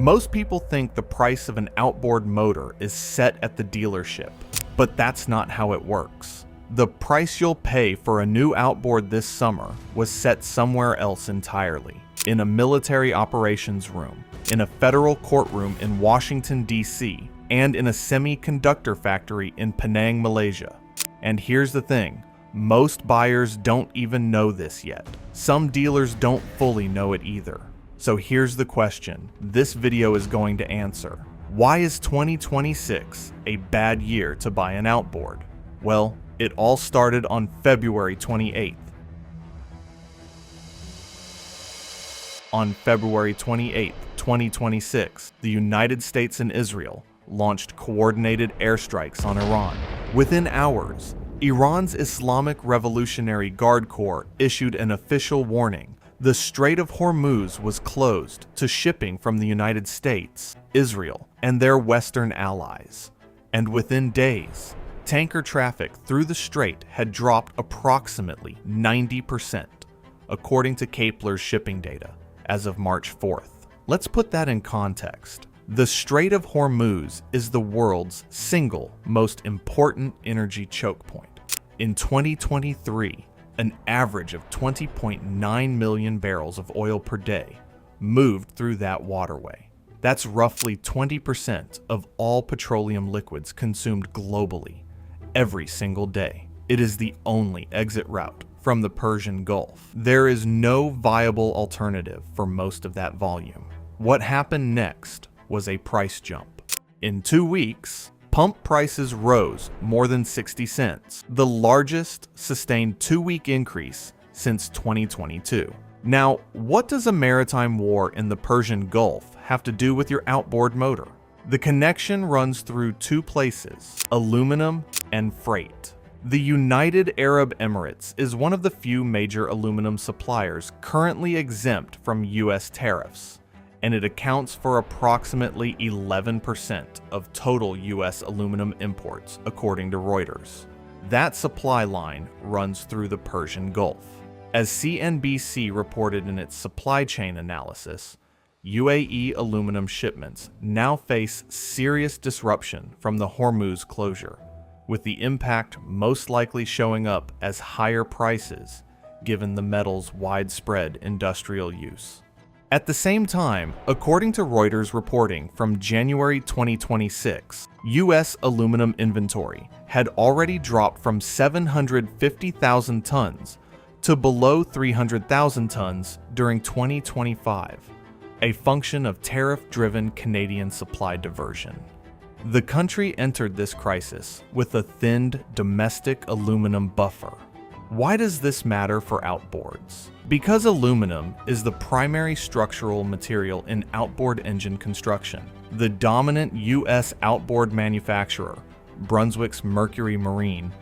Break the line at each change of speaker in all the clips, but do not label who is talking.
Most people think the price of an outboard motor is set at the dealership, but that's not how it works. The price you'll pay for a new outboard this summer was set somewhere else entirely, in a military operations room, in a federal courtroom in Washington, D.C., and in a semiconductor factory in Penang, Malaysia. And here's the thing, most buyers don't even know this yet. Some dealers don't fully know it either. So here's the question this video is going to answer. Why is 2026 a bad year to buy an outboard? Well, it all started on February 28th. On February 28, 2026, the United States and Israel launched coordinated airstrikes on Iran. Within hours, Iran's Islamic Revolutionary Guard Corps issued an official warning. The Strait of Hormuz was closed to shipping from the United States, Israel, and their Western allies. And within days, tanker traffic through the strait had dropped approximately 90%, according to Kepler's shipping data, as of March 4th. Let's put that in context. The Strait of Hormuz is the world's single most important energy choke point. In 2023, an average of 20.9 million barrels of oil per day moved through that waterway. That's roughly 20% of all petroleum liquids consumed globally every single day. It is the only exit route from the Persian Gulf. There is no viable alternative for most of that volume. What happened next was a price jump. In 2 weeks, pump prices rose more than 60 cents, the largest sustained 2-week increase since 2022. Now, what does a maritime war in the Persian Gulf have to do with your outboard motor? The connection runs through 2 places, aluminum and freight. The United Arab Emirates is one of the few major aluminum suppliers currently exempt from U.S. tariffs, and it accounts for approximately 11% of total U.S. aluminum imports, according to Reuters. That supply line runs through the Persian Gulf. As CNBC reported in its supply chain analysis, UAE aluminum shipments now face serious disruption from the Hormuz closure, with the impact most likely showing up as higher prices given the metal's widespread industrial use. At the same time, according to Reuters reporting from January 2026, U.S. aluminum inventory had already dropped from 750,000 tons to below 300,000 tons during 2025, a function of tariff-driven Canadian supply diversion. The country entered this crisis with a thinned domestic aluminum buffer. Why does this matter for outboards? Because aluminum is the primary structural material in outboard engine construction. The dominant U.S. outboard manufacturer, Brunswick's Mercury Marine,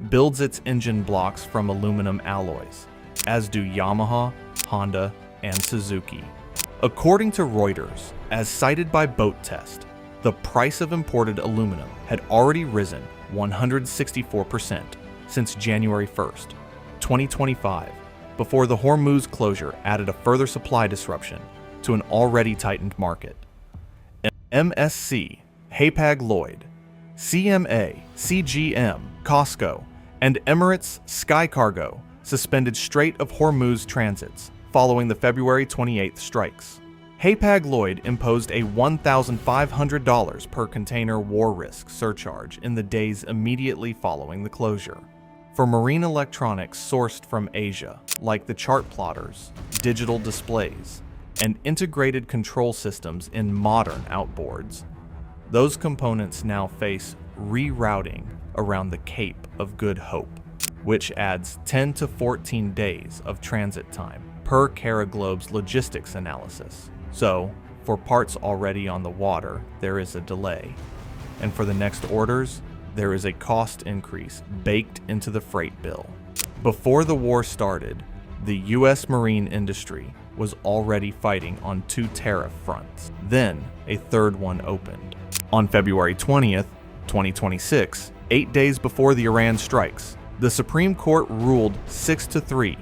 builds its engine blocks from aluminum alloys, as do Yamaha, Honda, and Suzuki. According to Reuters, as cited by Boat Test, the price of imported aluminum had already risen 164% since January 1st, 2025, before the Hormuz closure added a further supply disruption to an already tightened market. MSC, Hapag-Lloyd, CMA, CGM, COSCO, and Emirates Sky Cargo suspended Strait of Hormuz transits following the February 28th strikes. Hapag-Lloyd imposed a $1,500 per container war risk surcharge in the days immediately following the closure. For marine electronics sourced from Asia, like the chart plotters, digital displays, and integrated control systems in modern outboards, those components now face rerouting around the Cape of Good Hope, which adds 10 to 14 days of transit time per Caraglobe's logistics analysis. So, for parts already on the water, there is a delay, and for the next orders, there is a cost increase baked into the freight bill. Before the war started, the U.S. marine industry was already fighting on 2 tariff fronts. Then, a third one opened. On February 20th, 2026, 8 days before the Iran strikes, the Supreme Court ruled 6-3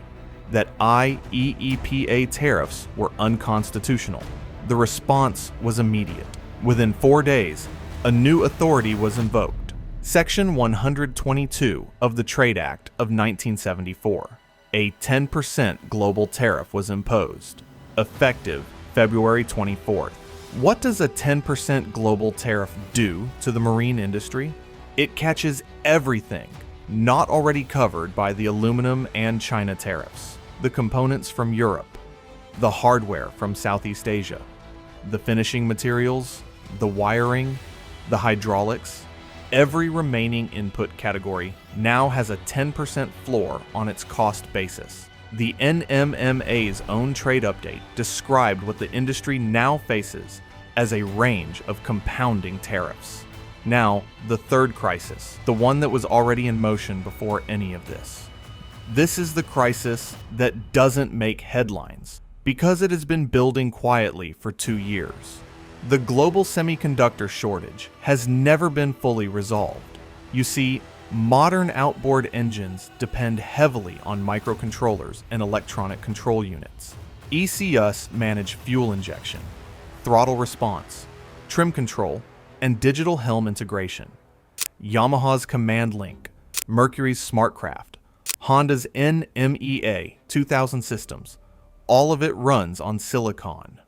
that IEEPA tariffs were unconstitutional. The response was immediate. Within 4 days, a new authority was invoked, Section 122 of the Trade Act of 1974. A 10% global tariff was imposed, effective February 24th. What does a 10% global tariff do to the marine industry? It catches everything not already covered by the aluminum and China tariffs, the components from Europe, the hardware from Southeast Asia, the finishing materials, the wiring, the hydraulics. Every remaining input category now has a 10% floor on its cost basis. The NMMA's own trade update described what the industry now faces as a range of compounding tariffs. Now, the third crisis, the one that was already in motion before any of this. This is the crisis that doesn't make headlines because it has been building quietly for 2 years. The global semiconductor shortage has never been fully resolved. You see, modern outboard engines depend heavily on microcontrollers and electronic control units. ECUs manage fuel injection, throttle response, trim control, and digital helm integration. Yamaha's Command Link, Mercury's SmartCraft, Honda's NMEA 2000 systems, all of it runs on silicon.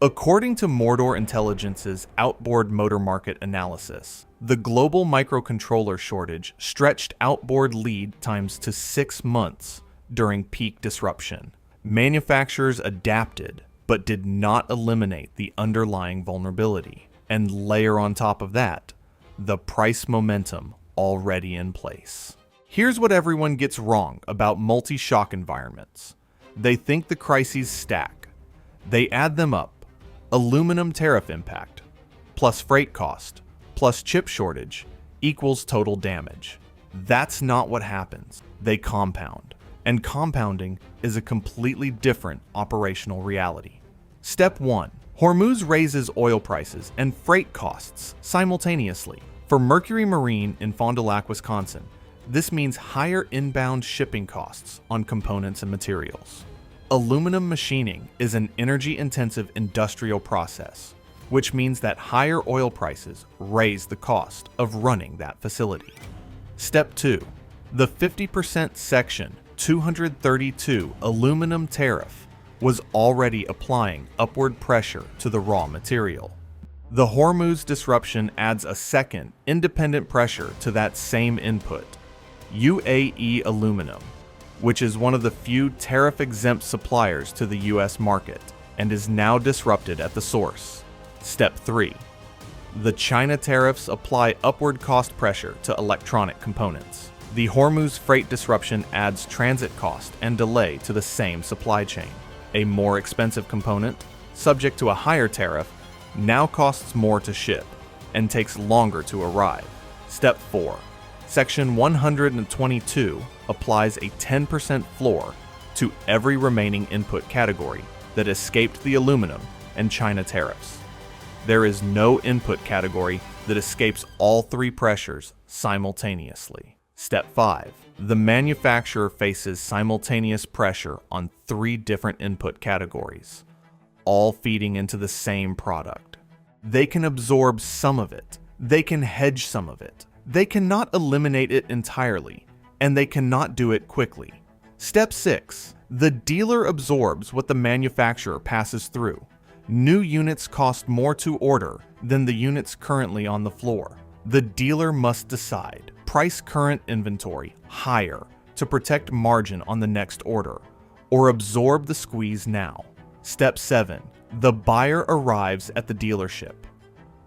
According to Mordor Intelligence's Outboard motor market analysis, the global microcontroller shortage stretched outboard lead times to 6 months during peak disruption. Manufacturers adapted, but did not eliminate the underlying vulnerability. And layer on top of that, the price momentum already in place. Here's what everyone gets wrong about multi-shock environments. They think the crises stack. They add them up. Aluminum tariff impact, plus freight cost, plus chip shortage, equals total damage. That's not what happens. They compound. And compounding is a completely different operational reality. Step 1. Hormuz raises oil prices and freight costs simultaneously. For Mercury Marine in Fond du Lac, Wisconsin, this means higher inbound shipping costs on components and materials. Aluminum machining is an energy-intensive industrial process, which means that higher oil prices raise the cost of running that facility. Step 2. The 50% Section 232 aluminum tariff was already applying upward pressure to the raw material. The Hormuz disruption adds a second, independent pressure to that same input, UAE aluminum, which is one of the few tariff-exempt suppliers to the US market and is now disrupted at the source. Step 3. The China tariffs apply upward cost pressure to electronic components. The Hormuz freight disruption adds transit cost and delay to the same supply chain. A more expensive component, subject to a higher tariff, now costs more to ship and takes longer to arrive. Step 4. Section 122 applies a 10% floor to every remaining input category that escaped the aluminum and China tariffs. There is no input category that escapes all three pressures simultaneously. Step 5. The manufacturer faces simultaneous pressure on 3 different input categories, all feeding into the same product. They can absorb some of it. They can hedge some of it. They cannot eliminate it entirely, and they cannot do it quickly. Step 6. The dealer absorbs what the manufacturer passes through. New units cost more to order than the units currently on the floor. The dealer must decide. Price current inventory higher to protect margin on the next order, or absorb the squeeze now. Step 7. The buyer arrives at the dealership.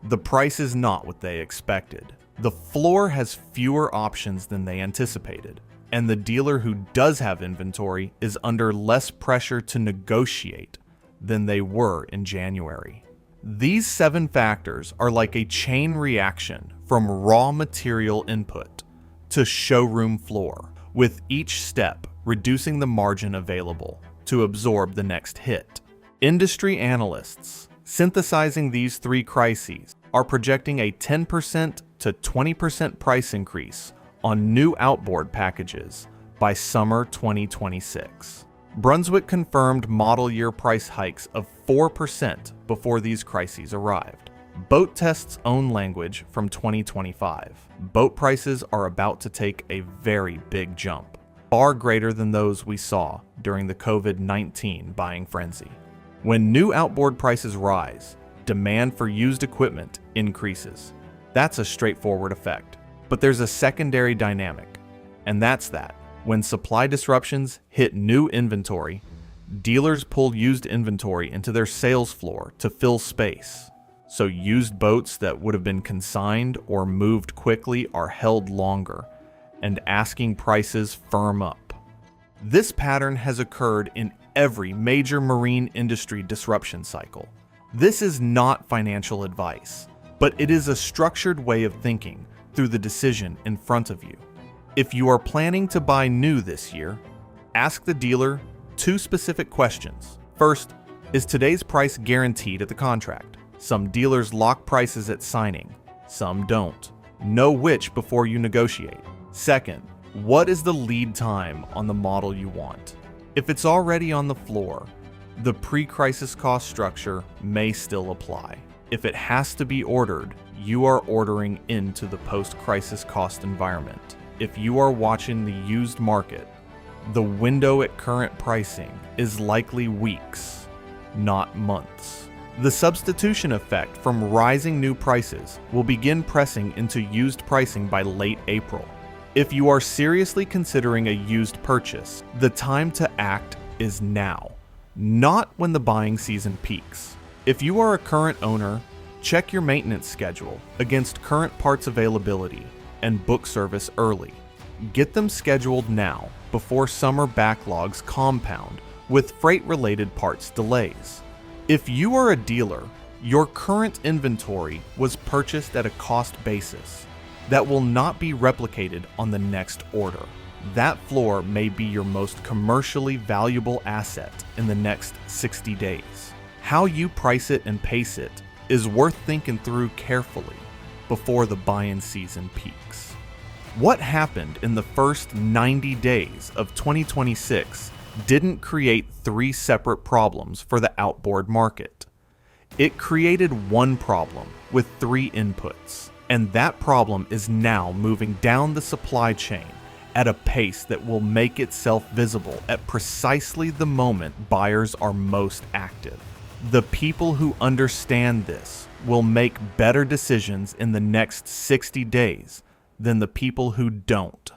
The price is not what they expected. The floor has fewer options than they anticipated, and the dealer who does have inventory is under less pressure to negotiate than they were in January. These 7 factors are like a chain reaction from raw material input to showroom floor, with each step reducing the margin available to absorb the next hit. Industry analysts synthesizing these 3 crises are projecting a 10% to 20% price increase on new outboard packages by summer 2026. Brunswick confirmed model year price hikes of 4% before these crises arrived. Boat Test's own language from 2025. Boat prices are about to take a very big jump, far greater than those we saw during the COVID-19 buying frenzy. When new outboard prices rise, demand for used equipment increases. That's a straightforward effect. But there's a secondary dynamic, and that's that when supply disruptions hit new inventory, dealers pull used inventory into their sales floor to fill space. So used boats that would have been consigned or moved quickly are held longer, and asking prices firm up. This pattern has occurred in every major marine industry disruption cycle. This is not financial advice, but it is a structured way of thinking through the decision in front of you. If you are planning to buy new this year, ask the dealer 2 specific questions. First, is today's price guaranteed at the contract? Some dealers lock prices at signing, some don't. Know which before you negotiate. Second, what is the lead time on the model you want? If it's already on the floor, the pre-crisis cost structure may still apply. If it has to be ordered, you are ordering into the post-crisis cost environment. If you are watching the used market, the window at current pricing is likely weeks, not months. The substitution effect from rising new prices will begin pressing into used pricing by late April. If you are seriously considering a used purchase, the time to act is now, not when the buying season peaks. If you are a current owner, check your maintenance schedule against current parts availability and book service early. Get them scheduled now before summer backlogs compound with freight-related parts delays. If you are a dealer, your current inventory was purchased at a cost basis that will not be replicated on the next order. That floor may be your most commercially valuable asset in the next 60 days. How you price it and pace it is worth thinking through carefully before the buy-in season peaks. What happened in the first 90 days of 2026 didn't create 3 separate problems for the outboard market. It created one problem with 3 inputs, and that problem is now moving down the supply chain at a pace that will make itself visible at precisely the moment buyers are most active. The people who understand this will make better decisions in the next 60 days than the people who don't.